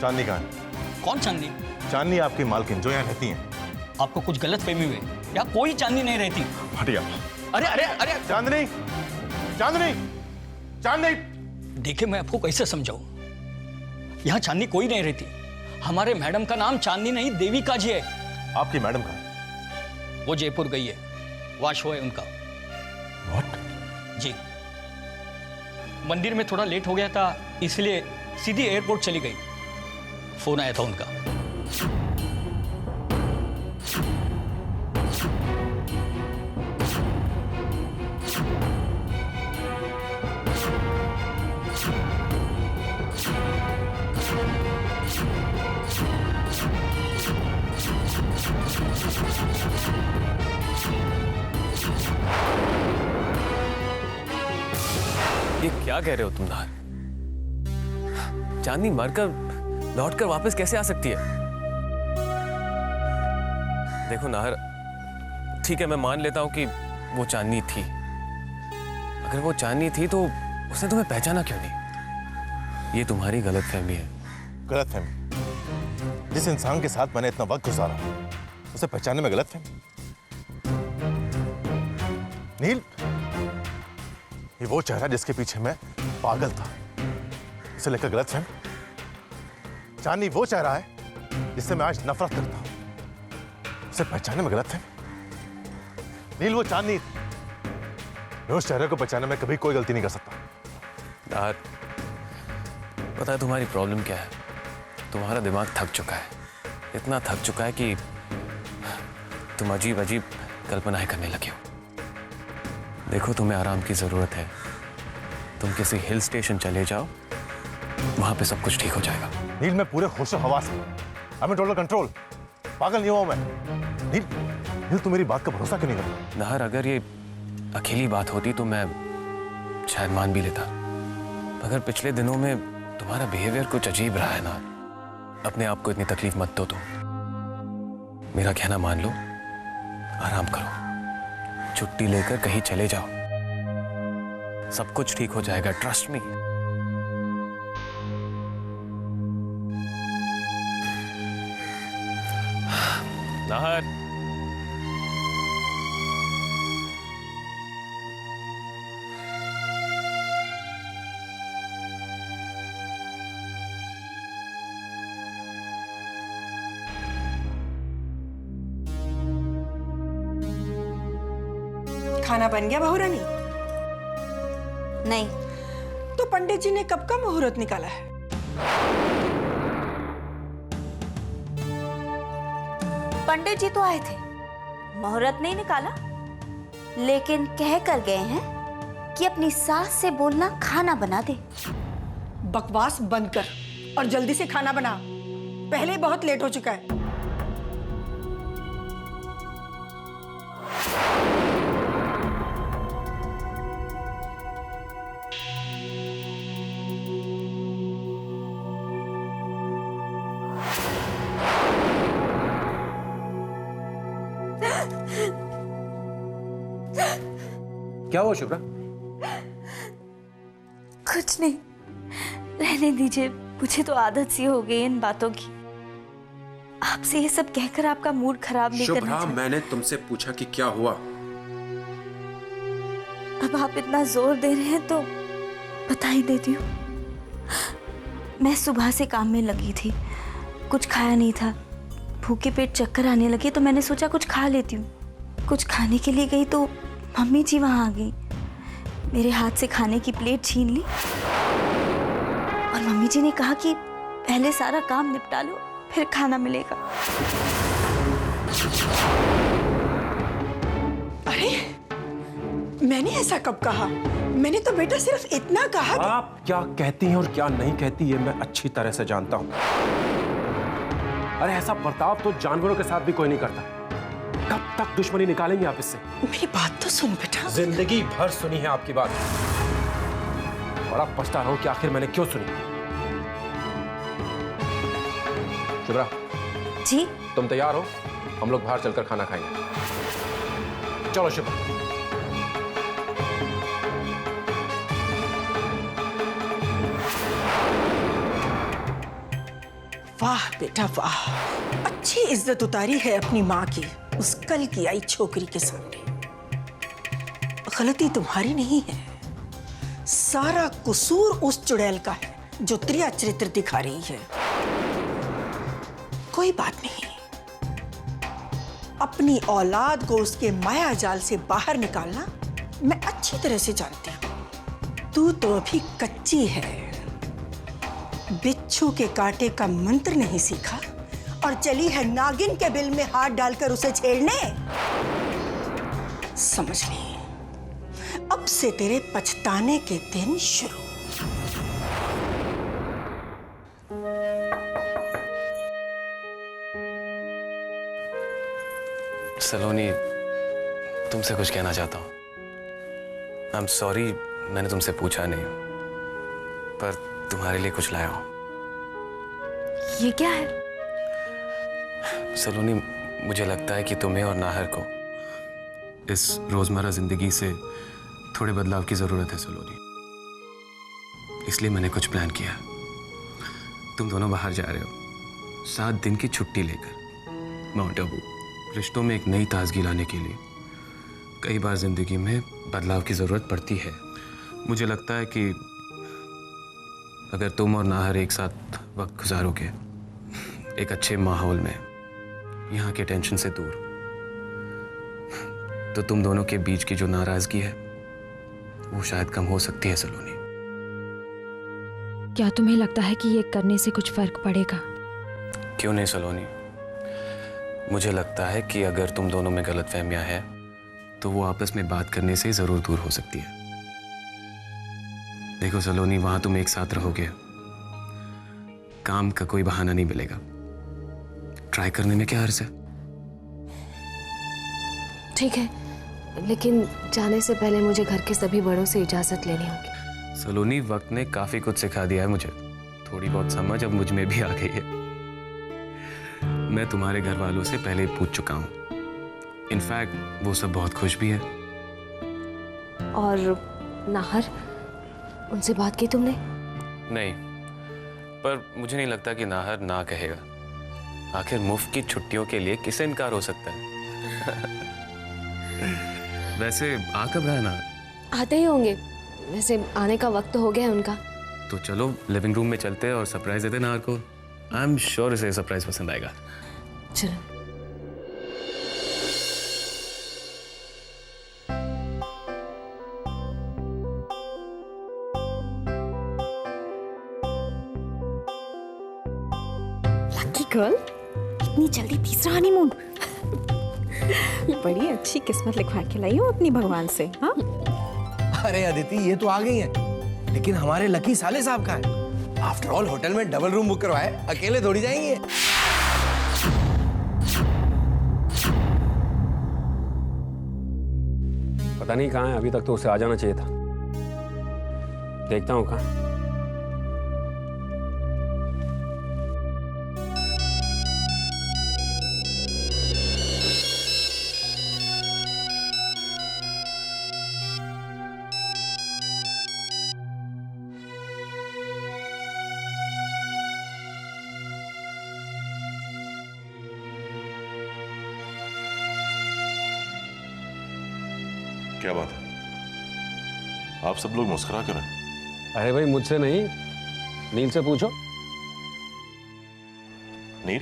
चांदनी कहाँ है? कौन चांदनी? चांदनी आपकी मालकिन जो यहाँ रहती हैं। आपको कुछ गलत फहमी हुई? यहाँ कोई चांदनी नहीं रहती। हटिए। अरे अरे अरे चांदनी, चांदनी, चांदनी। देखिए मैं आपको कैसे समझाऊं, यहाँ चांदनी कोई नहीं रहती। हमारे मैडम का नाम चांदनी नहीं देविका जी है। आपकी मैडम का? वो जयपुर गई है, वहां शो है उनका। What? जी, मंदिर में थोड़ा लेट हो गया था इसलिए सीधी एयरपोर्ट चली गई। फोन आया था उनका। ये क्या कह रहे हो तुम नाहर? चांदनी मरकर लौटकर वापस कैसे आ सकती है? देखो नाहर, ठीक है मैं मान लेता हूं कि वो चांदनी थी। अगर वो चांदनी थी तो उसने तुम्हें पहचाना क्यों नहीं? ये तुम्हारी गलतफहमी है। गलतफहमी? जिस इंसान के साथ मैंने इतना वक्त गुजारा उसे पहचानने में गलतफहमी? नील, ये वो चेहरा जिसके पीछे मैं पागल था, इसे लेकर गलतफहमी? चांदनी वो चेहरा है जिससे मैं आज नफरत करता हूं, उसे पहचानने में गलतफहमी? नील, वो चांदनी, मैं उस चेहरे को पहचानने में कभी कोई गलती नहीं कर सकता। नाहर, पता है तुम्हारी प्रॉब्लम क्या है? तुम्हारा दिमाग थक चुका है, इतना थक चुका है कि तुम अजीब अजीब कल्पनाएं करने लगे हो। देखो तुम्हें आराम की जरूरत है, तुम किसी हिल स्टेशन चले जाओ, वहां पे सब कुछ ठीक हो जाएगा। नील, मैं पूरे होशो हवास में, आई एम टोटल कंट्रोल, पागल नहीं हुआ मैं। नील, नील तू मेरी बात का भरोसा क्यों नहीं करता? नाहर, अगर ये अकेली बात होती तो मैं शायद मान भी लेता, मगर पिछले दिनों में तुम्हारा बिहेवियर कुछ अजीब रहा है ना। अपने आप को इतनी तकलीफ मत दो तुम। मेरा कहना मान लो, आराम करो, छुट्टी लेकर कहीं चले जाओ, सब कुछ ठीक हो जाएगा, ट्रस्ट मी। नाहर, खाना बन गया बहू रानी? नहीं। तो पंडित जी ने कब का मुहूर्त निकाला है? पंडित जी तो आए थे, मुहूर्त नहीं निकाला, लेकिन कह कर गए हैं कि अपनी सास से बोलना खाना बना दे। बकवास बंद कर और जल्दी से खाना बना, पहले ही बहुत लेट हो चुका है। क्या हुआ शुभ्रा? कुछ नहीं, रहने दीजिए, मुझे तो आदत सी हो गई इन बातों की। आपसे ये सब कहकर आपका मूड खराब नहीं करना शुभ्रा, चाहती। मैंने तुमसे पूछा कि क्या हुआ? अब आप इतना जोर दे रहे हैं तो बता ही देती हूँ। मैं सुबह से काम में लगी थी, कुछ खाया नहीं था, भूखे पेट चक्कर आने लगे तो मैंने सोचा कुछ खा लेती हूँ। कुछ खाने के लिए गई तो मम्मी जी वहां आ गई, मेरे हाथ से खाने की प्लेट छीन ली और मम्मी जी ने कहा कि पहले सारा काम निपटा लो फिर खाना मिलेगा। अरे मैंने ऐसा कब कहा? मैंने तो बेटा सिर्फ इतना कहा कि... आप क्या कहती हैं और क्या नहीं कहती ये मैं अच्छी तरह से जानता हूं। अरे ऐसा बर्ताव तो जानवरों के साथ भी कोई नहीं करता। कब तक दुश्मनी निकालेंगे आप इससे? मेरी बात तो सुन बेटा। जिंदगी भर सुनी है आपकी बात और अब पछता रहा हूं कि आखिर मैंने क्यों सुनी। शुभ्रा जी तुम तैयार हो? हम लोग बाहर चलकर खाना खाएंगे। चलो शुभ्रा। वाह बेटा वाह, अच्छी इज्जत उतारी है अपनी माँ की उस कल की आई छोकरी के सामने। गलती तुम्हारी नहीं है, सारा कसूर उस चुड़ैल का है जो त्रिया चरित्र दिखा रही है। कोई बात नहीं, अपनी औलाद को उसके माया जाल से बाहर निकालना मैं अच्छी तरह से जानती हूं। तू तो अभी कच्ची है, बिच्छू के कांटे का मंत्र नहीं सीखा और चली है नागिन के बिल में हाथ डालकर उसे छेड़ने। समझ ली, अब से तेरे पछताने के दिन शुरू। सलोनी, तुमसे कुछ कहना चाहता हूँ। आई एम सॉरी मैंने तुमसे पूछा नहीं, पर तुम्हारे लिए कुछ लाया हूँ। ये क्या है? सलोनी, मुझे लगता है कि तुम्हें और नाहर को इस रोजमर्रा जिंदगी से थोड़े बदलाव की जरूरत है सलोनी। इसलिए मैंने कुछ प्लान किया। तुम दोनों बाहर जा रहे हो 7 दिन की छुट्टी लेकर माउंट आबू। रिश्तों में एक नई ताजगी लाने के लिए कई बार जिंदगी में बदलाव की जरूरत पड़ती है। मुझे लगता है कि अगर तुम और नाहर एक साथ वक्त गुजारोगे एक अच्छे माहौल में, यहाँ के टेंशन से दूर, तो तुम दोनों के बीच की जो नाराजगी है वो शायद कम हो सकती है सलोनी। क्या तुम्हें लगता है कि ये करने से कुछ फर्क पड़ेगा? क्यों नहीं सलोनी, मुझे लगता है कि अगर तुम दोनों में गलतफहमियां हैं तो वो आपस में बात करने से जरूर दूर हो सकती है। देखो सलोनी, वहां तुम एक साथ रहोगे, काम का कोई बहाना नहीं मिलेगा। ट्राई करने में क्या हर्ज है? ठीक है, लेकिन जाने से पहले मुझे घर के सभी बड़ों से इजाजत लेनी होगी। सलोनी, वक्त ने काफी कुछ सिखा दिया है मुझे। थोड़ी बहुत समझ अब मुझ में भी आ गई है। मैं तुम्हारे घर वालों से पहले ही पूछ चुका हूँ। इनफैक्ट वो सब बहुत खुश भी है। और नाहर, उनसे बात की तुमने? नहीं, पर मुझे नहीं लगता कि नाहर ना कहेगा। आखिर मुफ्त की छुट्टियों के लिए किसे इनकार हो सकता है? वैसे आ कब रहा है नाहर? आते ही होंगे, वैसे आने का वक्त तो हो गया है उनका। तो चलो लिविंग रूम में चलते हैं और सरप्राइज देते नाहर को। आई एम श्योर इसे सरप्राइज पसंद आएगा। चलो। लकी गर्ल, इतनी जल्दी तीसरा हनीमून? बड़ी अच्छी किस्मत लिखवा के लाई हो अपनी भगवान से। हाँ, अरे अदिति, ये तो आ गई है, लेकिन हमारे लकी साले साहब का है। आफ्टर ऑल होटल में डबल रूम बुक करवाए, अकेले थोड़ी जाएंगे। पता नहीं कहाँ है, अभी तक तो उसे आ जाना चाहिए था। देखता हूँ कहाँ। क्या बात है, आप सब लोग मुस्कुरा कर हैं? अरे भाई, मुझसे नहीं, नील से पूछो। नील,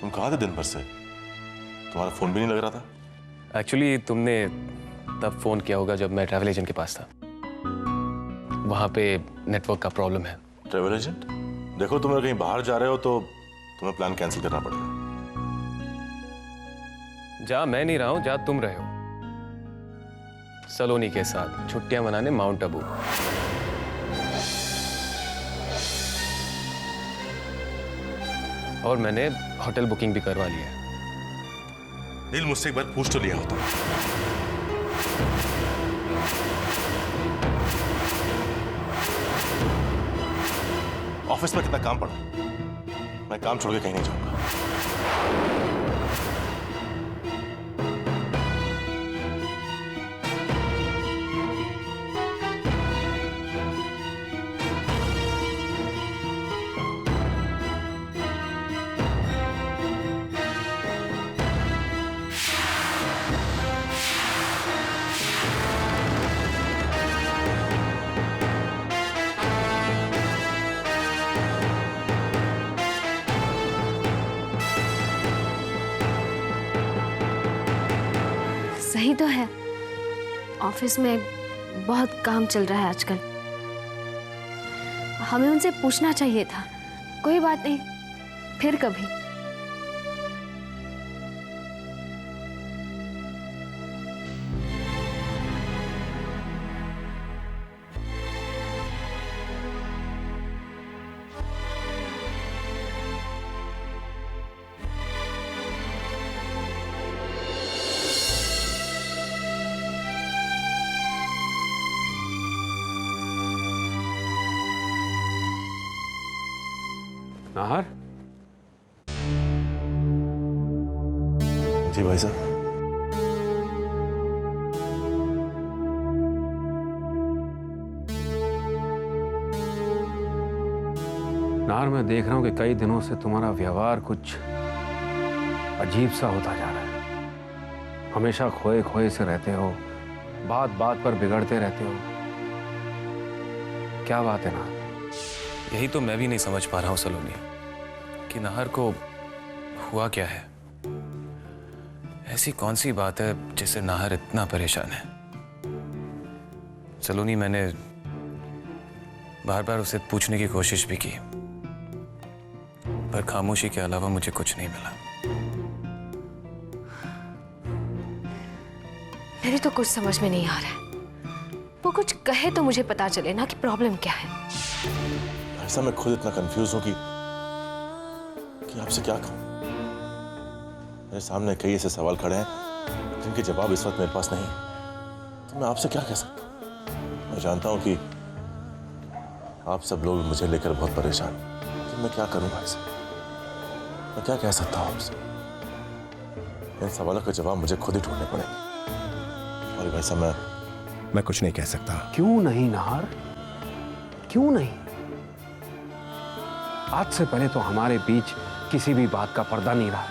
तुम कहाँ थे दिन भर से? तुम्हारा फोन भी नहीं लग रहा था। एक्चुअली तुमने तब फोन किया होगा जब मैं ट्रैवल एजेंट के पास था। वहां पे नेटवर्क का प्रॉब्लम है। Travel agent? देखो, तुम अगर कहीं बाहर जा रहे हो तो तुम्हें प्लान कैंसिल करना पड़ेगा। जा मैं नहीं रहा हूं, जा तुम रहे हो सलोनी के साथ छुट्टियां मनाने माउंट आबू। और मैंने होटल बुकिंग भी करवा ली है। नील, मुझसे एक बार पूछ तो लिया होता। ऑफिस में कितना काम पड़ा, मैं काम छोड़ के कहीं नहीं जाऊंगा। वही तो है, ऑफिस में बहुत काम चल रहा है आजकल। हमें उनसे पूछना चाहिए था। कोई बात नहीं, फिर कभी। नाहर, जी भाई साहब। नाहर, मैं देख रहा हूं कि कई दिनों से तुम्हारा व्यवहार कुछ अजीब सा होता जा रहा है। हमेशा खोए खोए से रहते हो, बात बात पर बिगड़ते रहते हो। क्या बात है नाहर? यही तो मैं भी नहीं समझ पा रहा हूं सलोनी, कि नाहर को हुआ क्या है। ऐसी कौन सी बात है जिससे नाहर इतना परेशान है। सलोनी, मैंने बार बार उसे पूछने की कोशिश भी की, पर खामोशी के अलावा मुझे कुछ नहीं मिला। मेरी तो कुछ समझ में नहीं आ रहा है। वो कुछ कहे तो मुझे पता चले ना कि प्रॉब्लम क्या है। ऐसा मैं खुद इतना कंफ्यूज हूं कि आपसे क्या कहूं। मेरे सामने कई ऐसे सवाल खड़े हैं जिनके जवाब इस वक्त मेरे पास नहीं है, तो मैं आपसे क्या कह सकता हूं। मैं जानता हूं कि आप सब लोग मुझे लेकर बहुत परेशान हैं, लेकिन मैं क्या करूं भाई साहब। मैं क्या कह सकता हूं आपसे। इन सवालों के जवाब मुझे खुद ही ढूंढने पड़ेंगे। और भाई साहब, मैं कुछ नहीं कह सकता। क्यों नहीं नाहर, क्यों नहीं? आज से पहले तो हमारे बीच किसी भी बात का पर्दा नहीं रहा,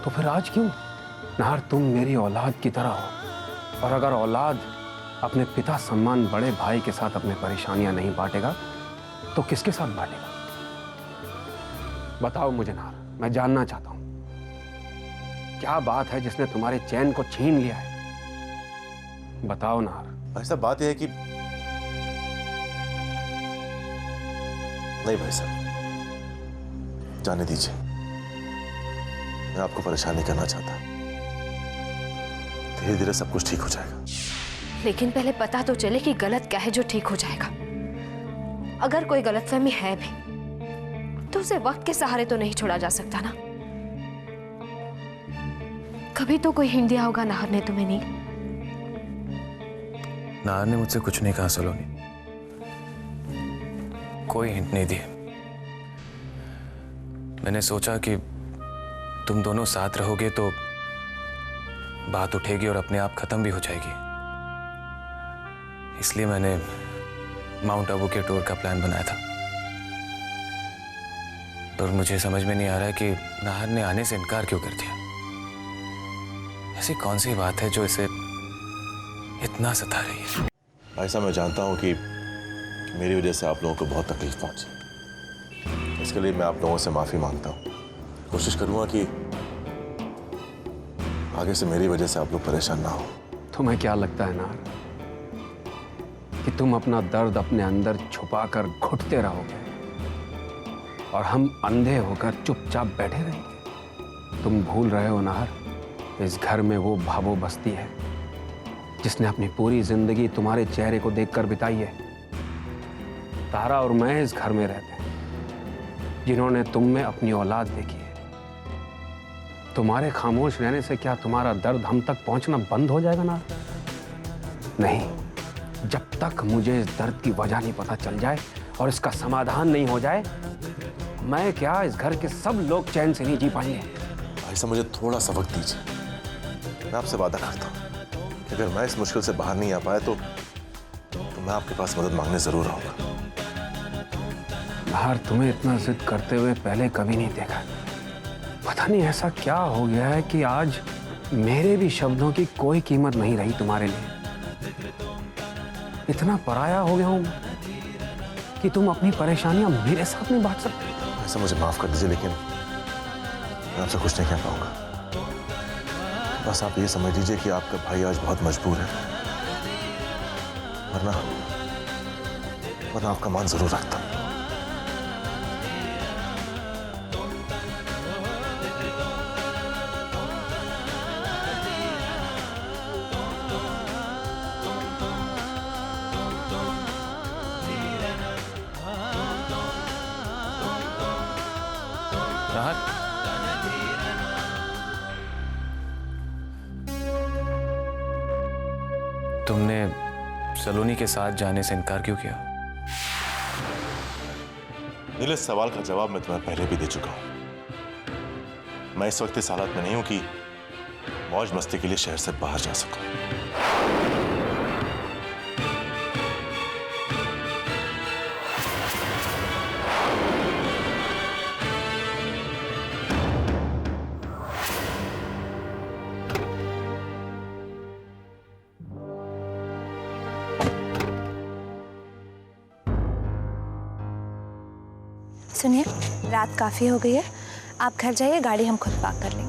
तो फिर आज क्यों? नाहर, तुम मेरी औलाद की तरह हो, और अगर औलाद अपने पिता सम्मान बड़े भाई के साथ अपने परेशानियां नहीं बांटेगा तो किसके साथ बांटेगा? बताओ मुझे नाहर, मैं जानना चाहता हूं क्या बात है जिसने तुम्हारे चैन को छीन लिया है। बताओ नाहर। ऐसा बात यह है कि नहीं भाई साहब, जाने दीजिए। मैं आपको परेशान नहीं करना चाहता। धीरे धीरे सब कुछ ठीक हो जाएगा। लेकिन पहले पता तो चले कि गलत क्या है जो ठीक हो जाएगा। अगर कोई गलतफहमी है भी तो उसे वक्त के सहारे तो नहीं छोड़ा जा सकता ना। कभी तो कोई हिंट दिया होगा नाहर ने तुम्हें। नहीं, नाहर ने मुझसे कुछ नहीं कहा सलोनी, कोई हिंट नहीं दी। मैंने सोचा कि तुम दोनों साथ रहोगे तो बात उठेगी और अपने आप खत्म भी हो जाएगी। इसलिए मैंने माउंट आबू के टूर का प्लान बनाया था। और मुझे समझ में नहीं आ रहा है कि नाहर ने आने से इनकार क्यों कर दिया। ऐसी कौन सी बात है जो इसे इतना सता रही है। भाई साहब, मैं जानता हूं कि मेरी वजह से आप लोगों को बहुत तकलीफ पहुंची। इसके लिए मैं आप लोगों से माफी मांगता हूं। कोशिश करूंगा कि आगे से मेरी वजह से आप लोग परेशान ना हो। तुम्हें क्या लगता है नाहर कि तुम अपना दर्द अपने अंदर छुपाकर घुटते रहोगे और हम अंधे होकर चुपचाप बैठे रहेंगे? तुम भूल रहे हो नाहर, इस घर में वो भावो बस्ती है जिसने अपनी पूरी जिंदगी तुम्हारे चेहरे को देखकर बिताई है। तारा और मैं इस घर में रहते हैं जिन्होंने तुम में अपनी औलाद देखी है। तुम्हारे खामोश रहने से क्या तुम्हारा दर्द हम तक पहुंचना बंद हो जाएगा ना? नहीं, जब तक मुझे इस दर्द की वजह नहीं पता चल जाए और इसका समाधान नहीं हो जाए, मैं क्या, इस घर के सब लोग चैन से नहीं जी पाएंगे। भाई साहब, मुझे थोड़ा सा वक्त दीजिए। मैं आपसे वादा करता हूं कि अगर मैं इस मुश्किल से बाहर नहीं आ पाया तो मैं आपके पास मदद मांगने जरूर आऊंगा। नाहर, तुम्हें इतना जिद करते हुए पहले कभी नहीं देखा। पता नहीं ऐसा क्या हो गया है कि आज मेरे भी शब्दों की कोई कीमत नहीं रही तुम्हारे लिए। इतना पराया हो गया हूं कि तुम अपनी परेशानियां मेरे साथ नहीं बांट सकते। ऐसा मुझे माफ कर दीजिए, लेकिन मैं आपसे कुछ नहीं कह पाऊंगा। बस आप ये समझ लीजिए कि आपका भाई आज बहुत मजबूर है, वरना आपका मान जरूर रखता। राहत, तुमने सलोनी के साथ जाने से इनकार क्यों किया? नील, इस सवाल का जवाब मैं तुम्हें पहले भी दे चुका हूं। मैं इस वक्त इस हालत में नहीं हूं कि मौज मस्ती के लिए शहर से बाहर जा सकूं। सुनिए, रात काफ़ी हो गई है, आप घर जाइए, गाड़ी हम खुद पार्क कर लेंगे।